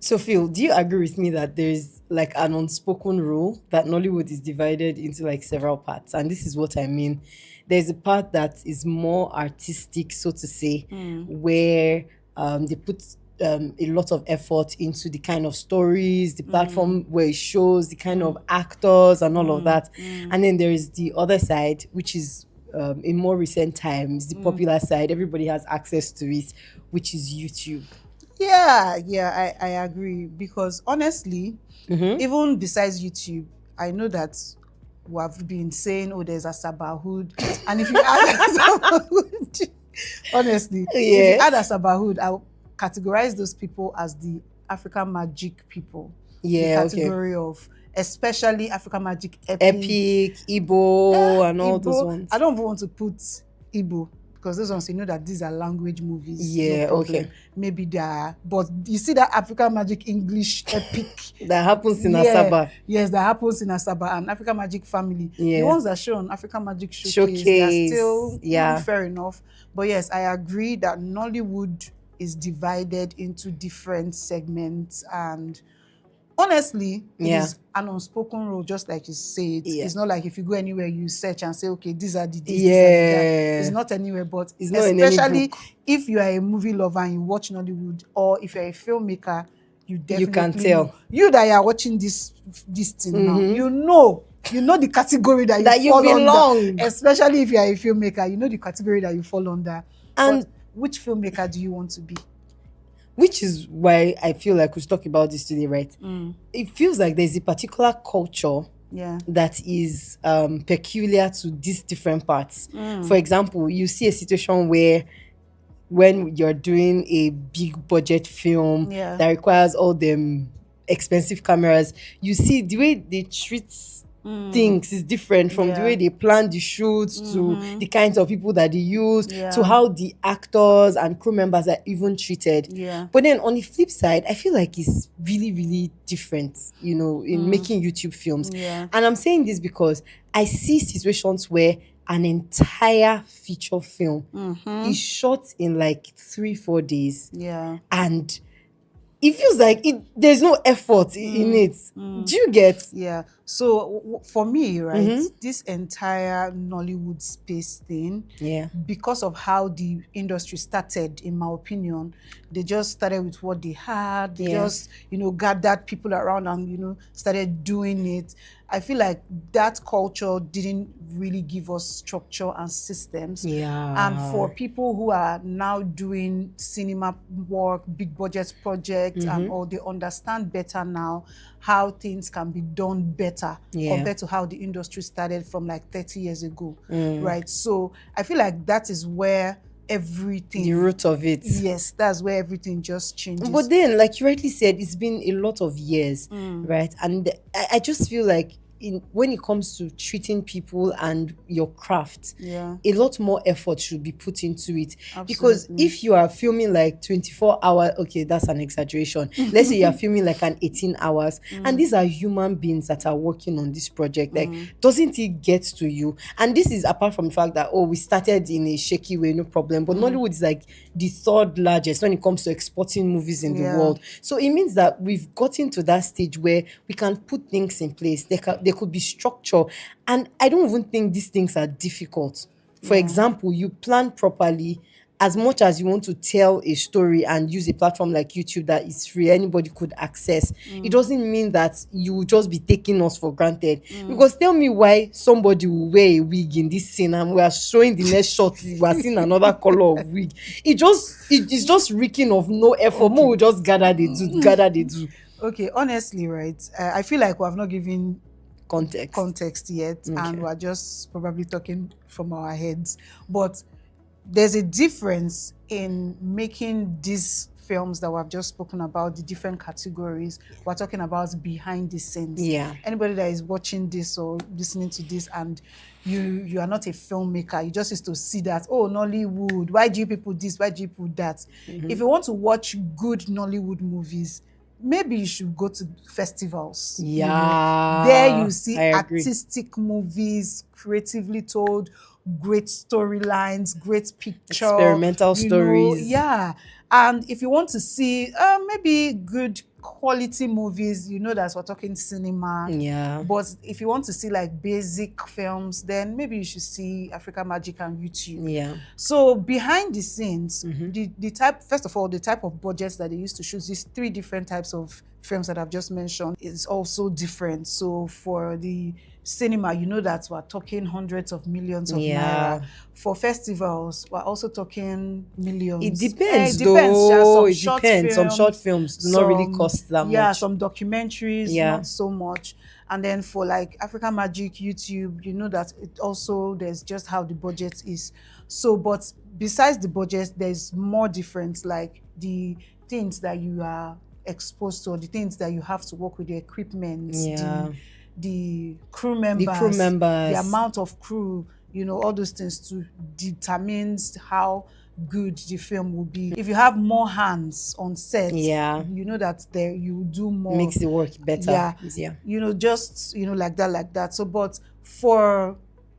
So, Phil, do you agree with me that there's like an unspoken rule that Nollywood is divided into like several parts? And this is what I mean. There's a part that is more artistic, so to say, where they put a lot of effort into the kind of stories, the platform where it shows, the kind of actors, and all of that. And then there is the other side, which is in more recent times, the popular side. Everybody has access to it, which is YouTube. Yeah, I agree because honestly, Mm-hmm. even besides YouTube, I know that we have been saying, oh, there's a Sabahood. And if you add Sabahood, honestly, if you Yeah. add a Sabahood, I'll categorize those people as the African magic people. The Yeah, okay. category of especially African magic Epic, Igbo, and all those Igbo. I ones. don't even want to put Igbo because those ones, you know that these are language movies, no Yeah, problem. okay. Maybe they are, but you see that African Magic English epic. That happens in Yeah, Asaba. yes, that happens in Asaba and African Magic Family. The Yeah. ones that show on African Magic Showcase, they are Showcase. still Yeah. fair enough. But yes, I agree that Nollywood is divided into different segments, and honestly, it Yeah. is an unspoken rule, just like you said. Yeah. It's not like if you go anywhere, you search and say, okay, these are the this, these are the that. Yeah. It's not anywhere, but It's not in any especially book. if you are a movie lover and you watch Nollywood, or if you're a filmmaker, you You can definitely know. tell. You that are watching this thing now, you know the category that you That you fall belong. under. Especially if you are a filmmaker, you know the category that you fall under. And But which filmmaker do you want to be? which is why I feel like we should talk about this today, right? It feels like there's a particular culture Yeah. that is peculiar to these different parts. For example, you see a situation where when you're doing a big budget film Yeah. that requires all them expensive cameras, you see the way they treat things is different from the way Yeah. they plan the shoots to the kinds of people that they use to Yeah. how the actors and crew members are even treated. Yeah. But then on the flip side, I feel like it's really, really different, in making YouTube films. Yeah. And I'm saying this because I see situations where an entire feature film is shot in like 3-4 days, Yeah. and it feels like there's no effort in it. Do you get? Yeah. So for me, right, this entire Nollywood space thing, Yeah. because of how the industry started, in my opinion, they just started with what they had. They Yeah. just, gathered people around and, started doing it. I feel like that culture didn't really give us structure and systems. Yeah. And for people who are now doing cinema work, big budget projects and all, they understand better now how things can be done better compared to how the industry started from like 30 years ago, right? So I feel like that is where everything, The root of it. yes, that's where everything just changes. But then, like you rightly said, it's been a lot of years, right? And I just feel like when it comes to treating people and your craft, Yeah. a lot more effort should be put into it. Because if you are filming like 24 hours, okay, that's an exaggeration. Let's say you are filming like an 18 hours, and these are human beings that are working on this project. Like, doesn't it get to you? And this is apart from the fact that, we started in a shaky way, no problem. But Nollywood is like the third largest when it comes to exporting movies in the Yeah. world. So it means that we've gotten to that stage where we can put things in place. There could be structure. And I don't even think these things are difficult. For example, you plan properly. As much as you want to tell a story and use a platform like YouTube that is free, anybody could access, it doesn't mean that you will just be taking us for granted. Because tell me why somebody will wear a wig in this scene and we are showing the next shot, we are seeing another color of wig. It's just reeking of no effort. More will just gather they do. Okay, honestly, right, I feel like we have not given Context. yet, Okay. and we're just probably talking from our heads. But there's a difference in making these films that we've just spoken about, the different categories. We're talking about behind the scenes. Yeah. Anybody that is watching this or listening to this and you are not a filmmaker, you just used to see that, oh, Nollywood, why do you people this, why do you people that? If you want to watch good Nollywood movies, maybe you should go to festivals. Yeah, There you see I agree. artistic movies, creatively told, great storylines, great picture, Experimental stories. yeah. And if you want to see maybe good quality movies, that's we're talking cinema. Yeah. But if you want to see like basic films, then maybe you should see Africa Magic and YouTube. Yeah. So behind the scenes, the type, first of all, the type of budgets that they used to shoot these three different types of films that I've just mentioned is also different. So for the cinema, that we're talking hundreds of millions of Yeah. naira. For festivals, we're also talking millions. It depends, It depends. Yeah, though. some It short depends. Some short films, films do not really cost that much. some documentaries, Yeah. not so much. And then for like Africa Magic, YouTube, that it also, there's just how the budget is. So, but besides the budget, there's more difference, like the things that you are exposed to, or the things that you have to work with, the equipment, Yeah. the crew members, the amount of crew, all those things to determines how good the film will be. If you have more hands on set, Yeah. that there you do more, Makes the work better, easier. Just like that. So, but for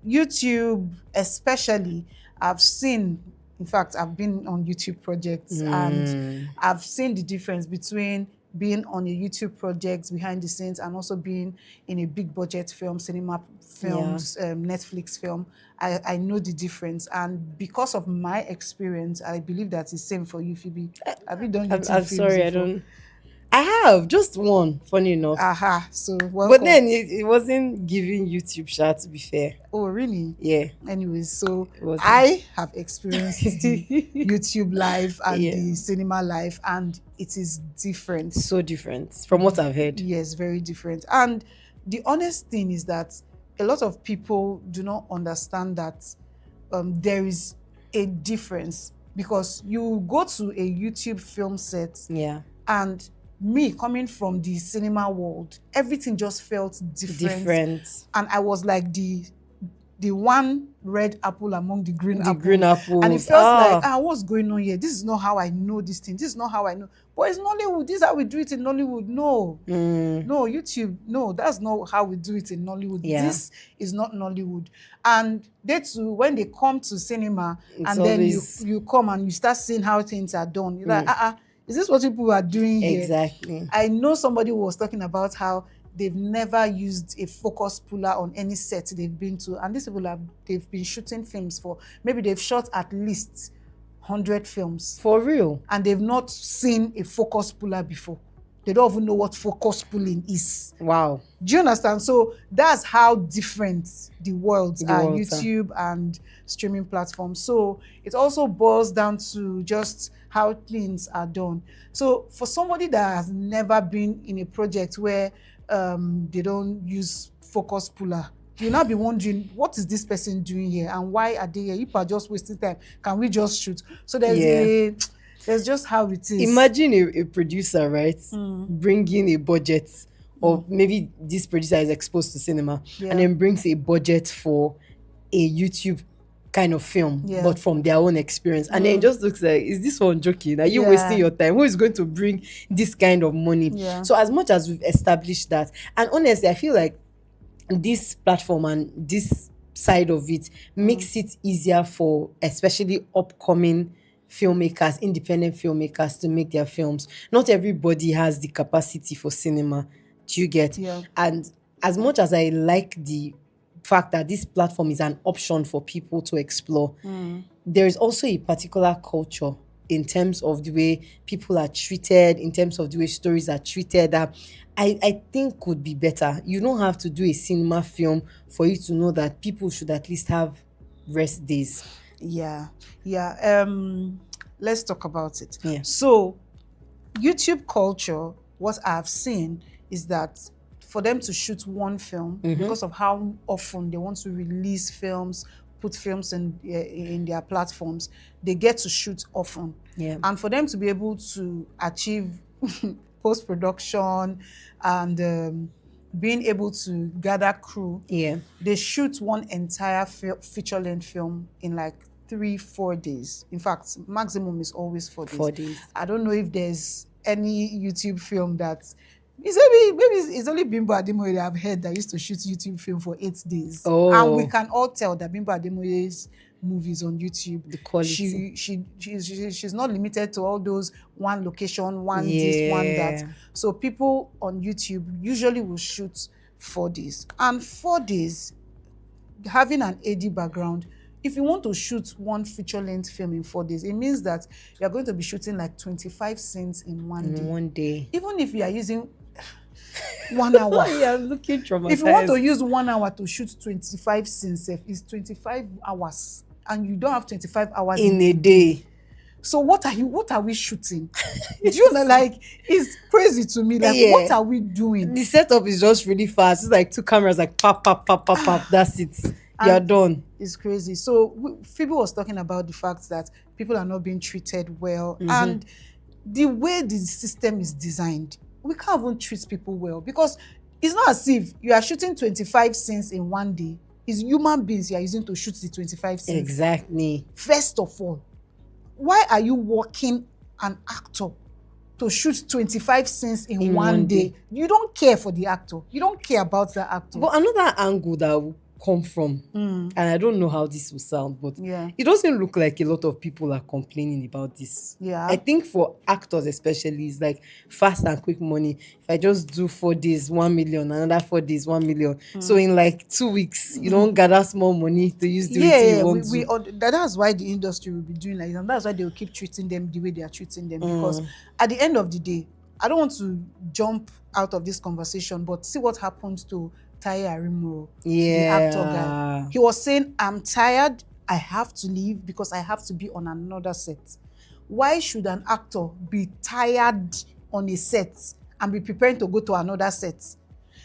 YouTube especially, I've seen, in fact, I've been on YouTube projects and I've seen the difference between being on a YouTube project behind the scenes and also being in a big budget film, cinema films, Netflix film. I know the difference, and because of my experience, I believe that it's same for you, Phoebe. Have you done YouTube I'm films sorry, before? I don't. I have just one, funny enough. So welcome. But then it wasn't giving YouTube shot, to be fair. Oh, really? Yeah. Anyways, so wasn't. I have experienced the YouTube live and the cinema live, and it is different. So different from what I've heard. Yes, very different. And the honest thing is that a lot of people do not understand that there is a difference, because you go to a YouTube film set, and me coming from the cinema world, everything just felt different. And I was like the one red apple among the green apples. And it felt like, what's going on here? This is not how I know this thing. This is not how I know. But it's Nollywood. This is how we do it in Nollywood. No. No, YouTube. No, that's not how we do it in Nollywood. This is not Nollywood. And they too, when they come to cinema, and then you come and you start seeing how things are done, you're like, is this what people are doing here? Exactly. I know somebody was talking about how they've never used a focus puller on any set they've been to. And these people they've been shooting films for, maybe they've shot at least 100 films. For real? And they've not seen a focus puller before. They don't even know what focus pulling is. Wow. Do you understand? So that's how different the worlds are, YouTube and streaming platforms. So it also boils down to just how things are done. So for somebody that has never been in a project where they don't use focus puller, you'll now be wondering, what is this person doing here and why are they here? People are just wasting time. Can we just shoot? So there's just how it is. Imagine a producer, right, bringing a budget, or maybe this producer is exposed to cinema and then brings a budget for a YouTube kind of film, but from their own experience. And then it just looks like, is this one joking? Are you wasting your time? Who is going to bring this kind of money? So as much as we've established that, and honestly, I feel like this platform and this side of it makes it easier for especially upcoming filmmakers, independent filmmakers, to make their films. Not everybody has the capacity for cinema. Do you get? And as much as I like the fact that this platform is an option for people to explore, there is also a particular culture in terms of the way people are treated, in terms of the way stories are treated, that I think could be better. You don't have to do a cinema film for you to know that people should at least have rest days. Let's talk about it. So YouTube culture, what I've seen is that for them to shoot one film, because of how often they want to release films, put films in their platforms, they get to shoot often. And for them to be able to achieve post-production and being able to gather crew, they shoot one entire feature-length film in like 3-4 days. In fact, maximum is always 4 days. 4 days. I don't know if there's any YouTube film that Maybe it's only Bimbo Ademoye that I've heard that used to shoot YouTube film for 8 days. And we Oh, can all tell that Bimbo Ademoye's movies on YouTube, the quality. she's not limited to all those one location, one this, one that. Yeah. So people on YouTube usually will shoot 4 days. And 4 days, having an AD background, if you want to shoot one feature-length film in 4 days, it means that you're going to be shooting like 25 scenes in one day. In one day. Even if you are using 1 hour. Yeah, I'm looking traumatized. If you want to use 1 hour to shoot 25 scenes, it's 25 hours. And you don't have 25 hours in a day. So what are we shooting? Do you know, like, it's crazy to me. Like, Yeah. what are we doing? The setup is just really fast. It's like 2 cameras, like pop, pop, pop, pop, pop. That's it. You're done. It's crazy. So Phoebe was talking about the fact that people are not being treated well. And the way the system is designed, we can't even treat people well, because it's not as if you are shooting 25 scenes in one day. It's human beings you are using to shoot the 25 scenes. Exactly. First of all, why are you working an actor to shoot 25 scenes in one day? You don't care for the actor. You don't care about the actor. But another angle that will come from, and I don't know how this will sound, but it doesn't look like a lot of people are complaining about this. Yeah. I think for actors especially, it's like fast and quick money. If I just do 4 days, 1 million, another 4 days, 1 million. So in like 2 weeks, you don't gather small money to use the way you want to. That's why the industry will be doing like that. And that's why they will keep treating them the way they are treating them. Because at the end of the day, I don't want to jump out of this conversation, but see what happened to Taye Arimo, the actor guy. He was saying, I'm tired, I have to leave because I have to be on another set. Why should an actor be tired on a set and be preparing to go to another set?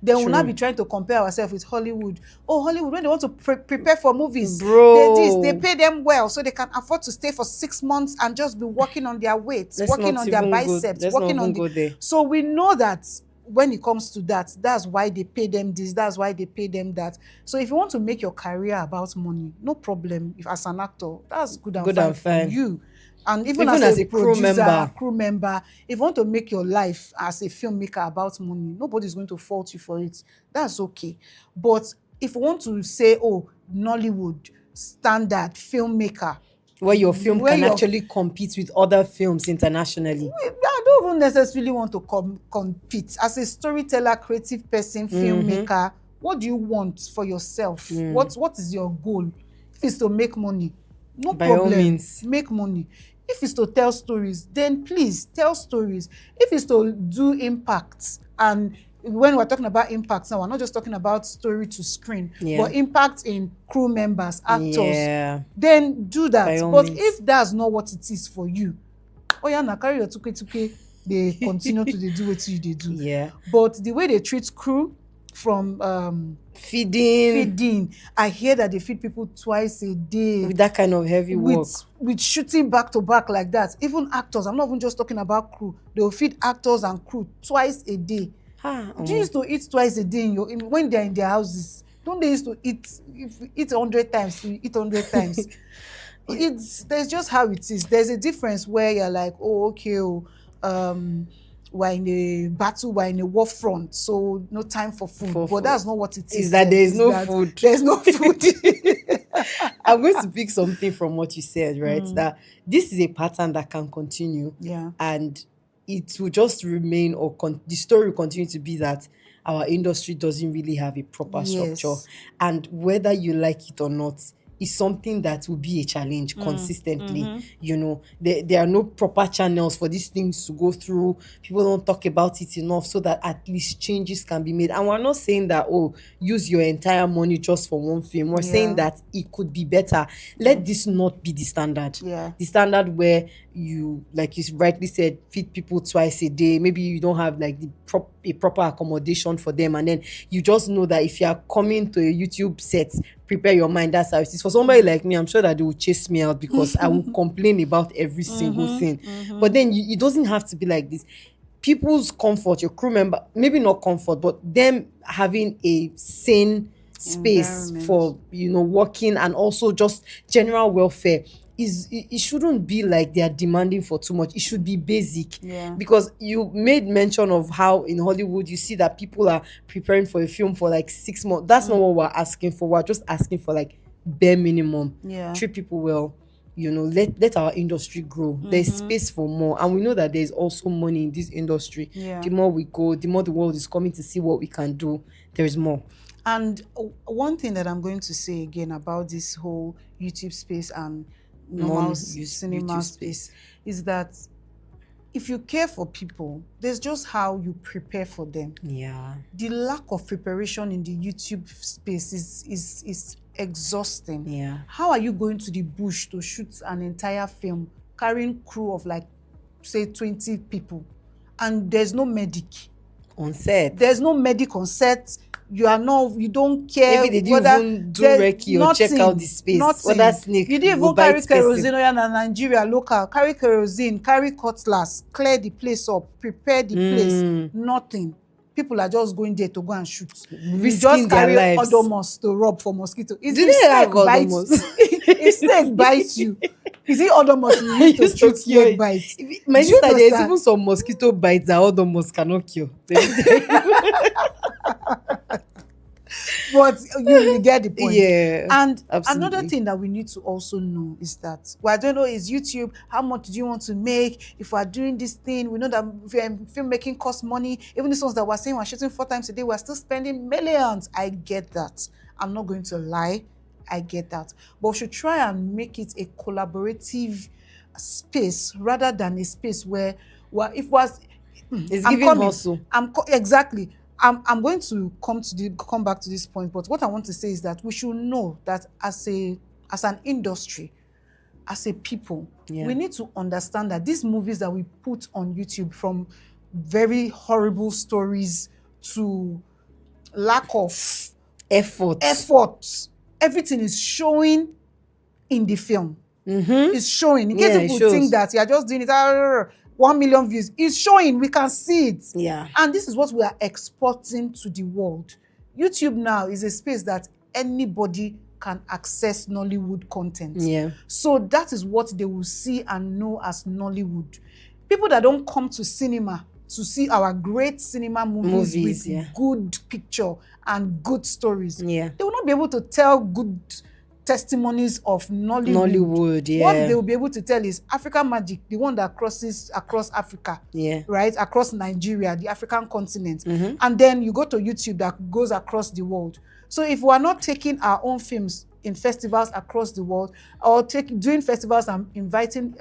Then we'll not be trying to compare ourselves with Hollywood. Oh, Hollywood, when they want to prepare for movies, they pay them well so they can afford to stay for 6 months and just be working on their weights, working on their biceps, working on So we know that when it comes to that, that's why they pay them this, that's why they pay them that. So if you want to make your career about money, no problem. If as an actor, that's good and fine for you. And even as a producer, crew member, if you want to make your life as a filmmaker about money, nobody's going to fault you for it. That's okay. But if you want to say, oh, Nollywood, standard filmmaker, where your film can actually compete with other films internationally. I don't even necessarily want to compete. As a storyteller, creative person, filmmaker, what do you want for yourself? What is your goal? If it's to make money, no By problem. all means. Make money. If it's to tell stories, then please tell stories. If it's to do impacts, and when we're talking about impacts now, we're not just talking about story to screen, but impact in crew members, actors, then do that. But if that's not what it is for you, oh yeah, now carry your tuke, they continue to do what you do. Yeah. But the way they treat crew, from feeding, I hear that they feed people twice a day with that kind of heavy work, with shooting back to back like that. Even actors, I'm not even just talking about crew, they will feed actors and crew twice a day. Do you used to eat twice a day when they're in their houses? Don't they used to eat 100 times? You eat 100 times. There's just how it is. There's a difference where you're like, oh, okay, we're in a battle, we're in a war front, so no time for food. But that's not what it is. Is that there is no food? There's no food. I'm going to pick something from what you said, right? That this is a pattern that can continue. Yeah. And it will just remain, or the story will continue to be that our industry doesn't really have a proper structure. And whether you like it or not, is something that will be a challenge consistently. You know, there are no proper channels for these things to go through. People don't talk about it enough so that at least changes can be made. And we're not saying that, oh, use your entire money just for one film. We're saying that it could be better. Let this not be the standard. Yeah. The standard where you, like you rightly said, feed people twice a day. Maybe you don't have like a proper accommodation for them, and then you just know that if you are coming to a YouTube set, prepare your mind. That's how it is. For somebody like me, I'm sure that they will chase me out because I will complain about every single thing. But then it doesn't have to be like this. People's comfort, your crew member, maybe not comfort, but them having a sane space for, working, and also just general welfare. it shouldn't be like they are demanding for too much. It should be basic. Yeah. Because you made mention of how in Hollywood you see that people are preparing for a film for like 6 months. That's not what we're asking for. We're just asking for like bare minimum. Yeah. Treat people well. Let our industry grow. There's space for more, and we know that there's also money in this industry. Yeah. The more we go, the more the world is coming to see what we can do. There's more. And one thing that I'm going to say again about this whole YouTube space and normal cinema YouTube space is that if you care for people, there's just how you prepare for them. Yeah. The lack of preparation in the YouTube space is exhausting. Yeah. How are you going to the bush to shoot an entire film carrying crew of like, say, 20 people, and there's no medic on set? There's no medic on set. You don't care. Maybe they didn't even do recce or check out the space. Other snake. You didn't even carry kerosene in Nigeria local. Carry kerosene, carry cutlass, clear the place up, prepare the place. Nothing. People are just going there to go and shoot. Risking their lives. Odomos to rub for mosquito. Do they have Odomos? If snake bites you, is it Odomos you need to treat snake bites? My sister, there's even some mosquito bites that Odomos cannot cure. But you get the point. Yeah. And absolutely. another thing that we need to also know is that, well, I don't know, is YouTube, how much do you want to make? If we're doing this thing, we know that filmmaking costs money. Even these ones that we're saying we're shooting 4 times a day, we're still spending millions. I get that. I'm not going to lie. I get that. But we should try and make it a collaborative space rather than a space where, well, if was it's giving hustle. Exactly. I'm going to come back to this point, but what I want to say is that we should know that as an industry, as a people, we need to understand that these movies that we put on YouTube, from very horrible stories to lack of effort, everything is showing in the film. It's showing. In case people think that you are just doing it, 1 million views, it's showing. We can see it. Yeah. And this is what we are exporting to the world. YouTube now is a space that anybody can access Nollywood content. Yeah. So that is what they will see and know as Nollywood. People that don't come to cinema to see our great cinema movies with good picture and good stories, they will not be able to tell good testimonies of Nollywood. What they will be able to tell is African Magic, the one that crosses across Africa, right, across Nigeria, the African continent. And then you go to YouTube that goes across the world. So if we are not taking our own films in festivals across the world, or doing festivals and inviting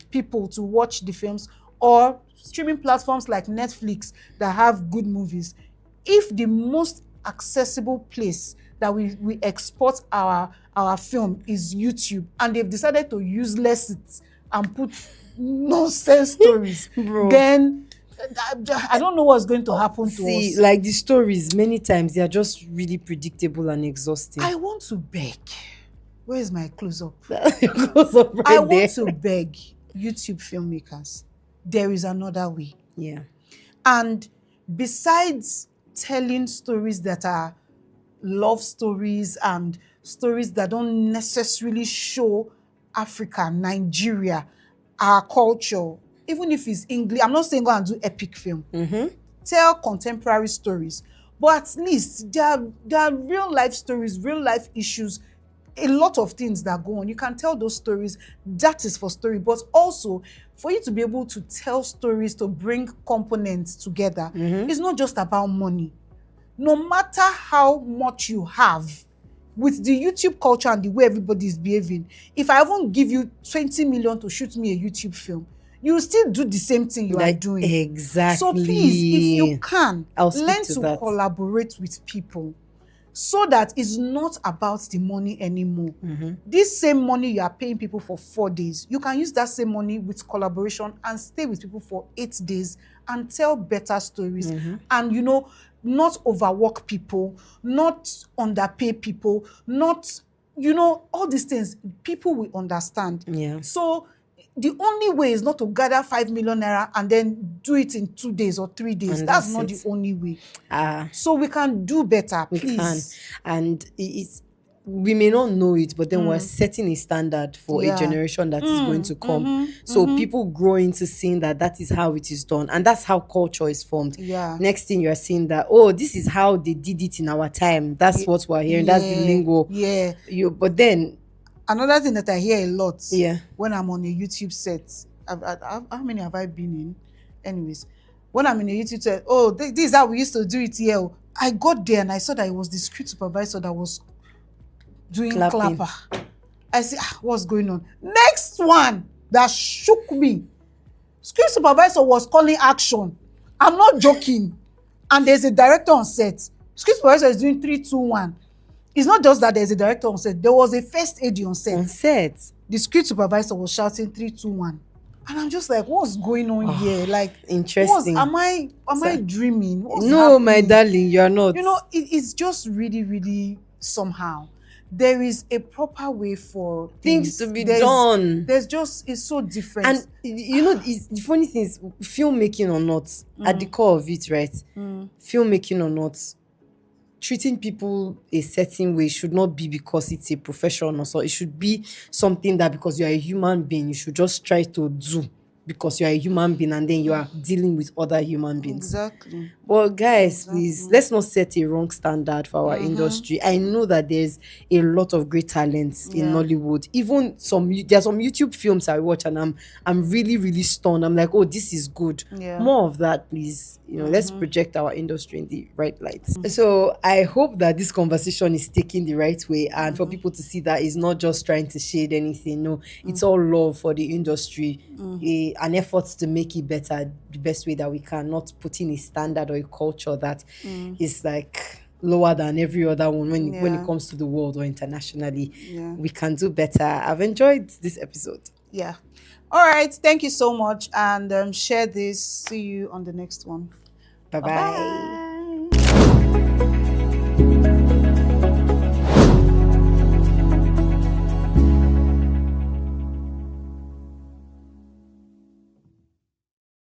people to watch the films, or streaming platforms like Netflix that have good movies, if the most accessible place that we export our film is YouTube, and they've decided to useless it and put nonsense stories, then I don't know what's going to happen to us. Like the stories, many times they are just really predictable and exhausting. I want to beg. Where is my close-up? Close-up right I want there. to beg YouTube filmmakers. There is another way. Yeah. And besides telling stories that are love stories and stories that don't necessarily show Africa, Nigeria, our culture, even if it's English, I'm not saying go and do epic film. Tell contemporary stories, but at least there are real life stories, real life issues, a lot of things that go on. You can tell those stories. That is for story, but also for you to be able to tell stories, to bring components together. It's not just about money. No matter how much you have, with the YouTube culture and the way everybody is behaving, if I even give you 20 million to shoot me a YouTube film, you will still do the same thing you are doing. Exactly. So please, if you can, learn to collaborate with people, so that it's not about the money anymore. This same money you are paying people for 4 days, you can use that same money with collaboration and stay with people for 8 days and tell better stories. And not overwork people, not underpay people, not, all these things. People will understand. So the only way is not to gather 5 million naira and then do it in 2 days or 3 days. That's not the only way. So we can do better, please. We can. And it's we may not know it, but then we're setting a standard for a Yeah. generation that is going to come. So people grow into seeing that that is how it is done, and that's how culture is formed. Yeah. Next thing you're seeing that, oh, this is how they did it in our time. That's what we're hearing. That's the lingo. Yeah. But then Another thing that I hear a lot Yeah. when I'm on a YouTube set, how many have I been in? Anyways, when I'm in a YouTube set, oh, this is how we used to do it here. Oh. I got there and I saw that it was the script supervisor that was doing Clapping. clapper. I said, what's going on? Next one that shook me. Script supervisor was calling action. I'm not joking. And there's a director on set. Script supervisor is doing 3, 2, 1. It's not just that there's a director on set. There was a first AD on set. On set. The script supervisor was shouting 3, 2, 1. And I'm just like, what's going on here? Like, interesting. Am I dreaming? What's No, happening? my darling, you're not. You know, it's just really, really somehow. There is a proper way for things to be done. It's so different. And you know, the funny thing is, filmmaking or not, at the core of it, right? Filmmaking or not, treating people a certain way should not be because it's a profession or so. It should be something that because you're a human being, you should just try to do because you're a human being and then you are dealing with other human beings. Exactly. Well, guys, please, let's not set a wrong standard for our industry. I know that there's a lot of great talents in Nollywood. Even there's some YouTube films I watch and I'm really, really stunned. I'm like, oh, this is good. Yeah. More of that, please. You know, let's project our industry in the right lights. So I hope that this conversation is taken the right way and for people to see that it's not just trying to shade anything. No, it's all love for the industry, an effort to make it better the best way that we can, not putting a standard or a culture that is like lower than every other one when it comes to the world or internationally. We can do better. I've enjoyed this episode. Yeah. All right. Thank you so much. And share this. See you on the next one. Bye-bye.